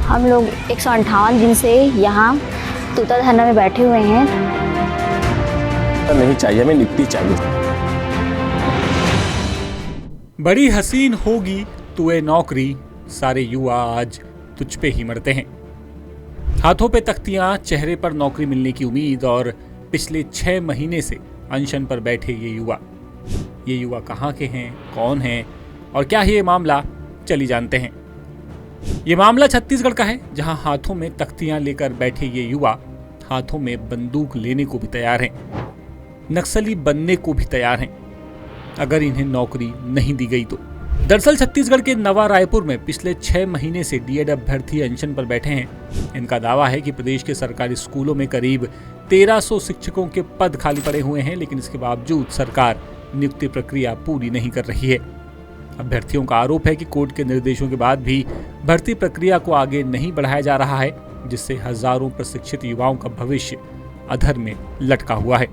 हम लोग 158 दिन से यहाँ तूता धरना में बैठे हुए हैं। नहीं चाहिए, हमें नियुक्ति चाहिए। बड़ी हसीन होगी तू ये नौकरी, सारे युवा आज तुझ पे ही मरते हैं। हाथों पे तख्तियां, चेहरे पर नौकरी मिलने की उम्मीद और पिछले 6 महीने से अनशन पर बैठे ये युवा कहाँ के हैं, कौन हैं और क्या है ये मामला, चलिए जानते हैं। ये मामला छत्तीसगढ़ का है, जहां हाथों में तख्तियां लेकर बैठे ये युवा हाथों में बंदूक लेने को भी तैयार हैं, नक्सली बनने को भी तैयार हैं अगर इन्हें नौकरी नहीं दी गई तो। दरअसल छत्तीसगढ़ के नवा रायपुर में पिछले 6 महीने से डीएड अभ्यर्थी अनशन पर बैठे हैं। इनका दावा है कि प्रदेश के सरकारी स्कूलों में करीब 1300 शिक्षकों के पद खाली पड़े हुए हैं, लेकिन इसके बावजूद सरकार नियुक्ति प्रक्रिया पूरी नहीं कर रही है। अभ्यर्थियों का आरोप है कि कोर्ट के निर्देशों के बाद भी भर्ती प्रक्रिया को आगे नहीं बढ़ाया जा रहा है, जिससे हजारों प्रशिक्षित युवाओं का भविष्य अधर में लटका हुआ है।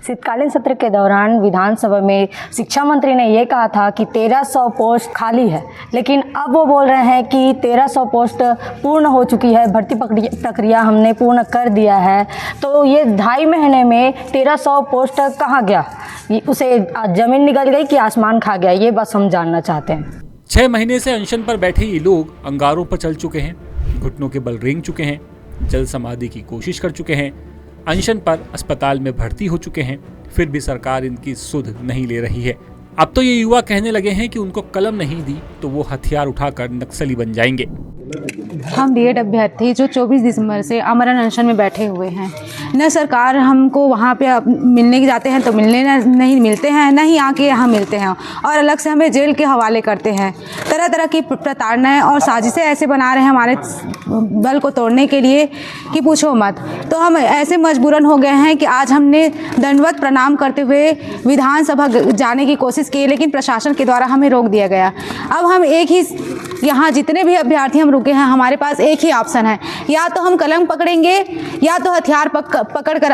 शीतकालीन सत्र के दौरान विधानसभा में शिक्षा मंत्री ने ये कहा था कि 1300 पोस्ट खाली है, लेकिन अब वो बोल रहे हैं कि 1300 पोस्ट पूर्ण हो चुकी है, भर्ती प्रक्रिया हमने पूर्ण कर दिया है। तो ये 2.5 महीने में 1300 पोस्ट कहाँ गया? उसे जमीन निकल गई कि आसमान खा गया? ये बस हम जानना चाहते हैं। 6 महीने से अनशन पर बैठे ये लोग अंगारों पर चल चुके हैं, घुटनों के बल रेंग चुके हैं, जल समाधि की कोशिश कर चुके हैं, अनशन पर अस्पताल में भर्ती हो चुके हैं, फिर भी सरकार इनकी सुध नहीं ले रही है। अब तो ये युवा कहने लगे हैं कि उनको कलम नहीं दी तो वो हथियार उठाकर नक्सली बन जाएंगे। हम डीएड अभ्यर्थी जो 24 दिसंबर से आमरण अनशन में बैठे हुए हैं, न सरकार हमको वहाँ पे मिलने जाते हैं तो मिलने नहीं मिलते हैं, न ही आके यहाँ मिलते हैं और अलग से हमें जेल के हवाले करते हैं। तरह तरह की प्रताड़नाएं और साजिशें ऐसे बना रहे हैं हमारे बल को तोड़ने के लिए कि पूछो मत। तो हम ऐसे मजबूरन हो गए हैं कि आज हमने दंडवत प्रणाम करते हुए विधानसभा जाने की कोशिश की, लेकिन प्रशासन के द्वारा हमें रोक दिया गया। अब हम एक ही, यहाँ जितने भी अभ्यर्थी हम रुके हैं, हमारे पास एक ही ऑप्शन है, या तो हम कलम पकड़ेंगे या तो हथियार पकड़कर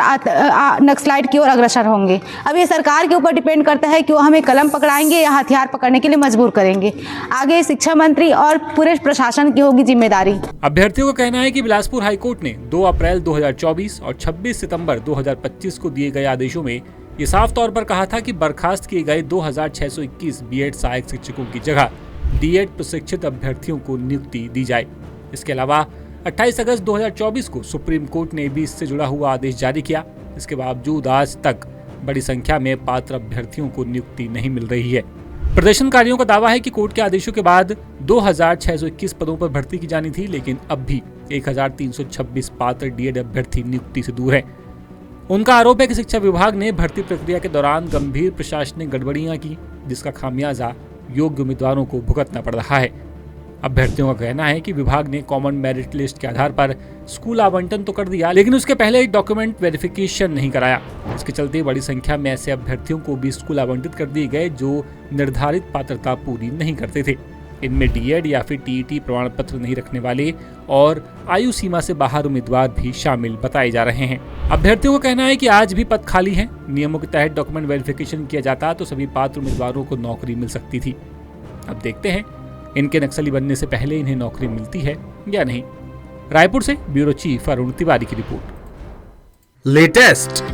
नक्सलाइट की ओर अग्रसर होंगे। अब ये सरकार के ऊपर डिपेंड करता है कि वो हमें कलम पकड़ाएंगे या हथियार पकड़ने के लिए मजबूर करेंगे। आगे शिक्षा मंत्री और पूरे प्रशासन की होगी जिम्मेदारी। अभ्यर्थियों का कहना है कि बिलासपुर हाईकोर्ट ने 2 अप्रैल 2024 और 26 सितंबर 2025 को दिए गए आदेशों में ये साफ तौर पर कहा था कि बर्खास्त किए गए 2621 बीएड सहायक शिक्षकों की जगह डीएड प्रशिक्षित अभ्यर्थियों को नियुक्ति दी जाए। इसके अलावा 28 अगस्त 2024 को सुप्रीम कोर्ट ने भी इससे जुड़ा हुआ आदेश जारी किया। इसके बावजूद आज तक बड़ी संख्या में पात्र अभ्यर्थियों को नियुक्ति नहीं मिल रही है। प्रदर्शनकारियों का दावा है कि कोर्ट के आदेशों के बाद 2621 पदों पर भर्ती की जानी थी, लेकिन अब भी 1326 पात्र डीएड अभ्यर्थी नियुक्ति से दूर हैं। उनका आरोप है कि शिक्षा विभाग ने भर्ती प्रक्रिया के दौरान गंभीर प्रशासनिक गड़बड़ियां की, जिसका खामियाजा योग्य उम्मीदवारों को भुगतना पड़ रहा है। अभ्यर्थियों का कहना है कि विभाग ने कॉमन मेरिट लिस्ट के आधार पर स्कूल आवंटन तो कर दिया, लेकिन उसके पहले एक डॉक्यूमेंट वेरिफिकेशन नहीं कराया। इसके चलते बड़ी संख्या में ऐसे अभ्यर्थियों को भी स्कूल आवंटित कर दिए गए जो निर्धारित पात्रता पूरी नहीं करते थे। इनमें डीएड या फिर टीईटी प्रमाण पत्र नहीं रखने वाले और आयु सीमा से बाहर उम्मीदवार भी शामिल बताए जा रहे हैं। अभ्यर्थियों का कहना है कि आज भी पद खाली हैं। नियमों के तहत डॉक्यूमेंट वेरिफिकेशन किया जाता तो सभी पात्र उम्मीदवारों को नौकरी मिल सकती थी। अब देखते हैं इनके नक्सली बनने से पहले इन्हें नौकरी मिलती है या नहीं। रायपुर से ब्यूरो चीफ अरुण तिवारी की रिपोर्ट। लेटेस्ट,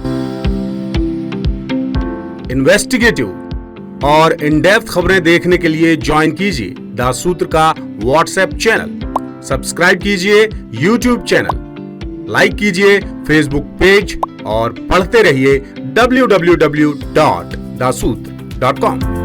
इन्वेस्टिगेटिव और इन डेप्थ खबरें देखने के लिए ज्वाइन कीजिए द सूत्र का व्हाट्सएप चैनल, सब्सक्राइब कीजिए यूट्यूब चैनल, लाइक कीजिए फेसबुक पेज और पढ़ते रहिए www.daसूत्र.com।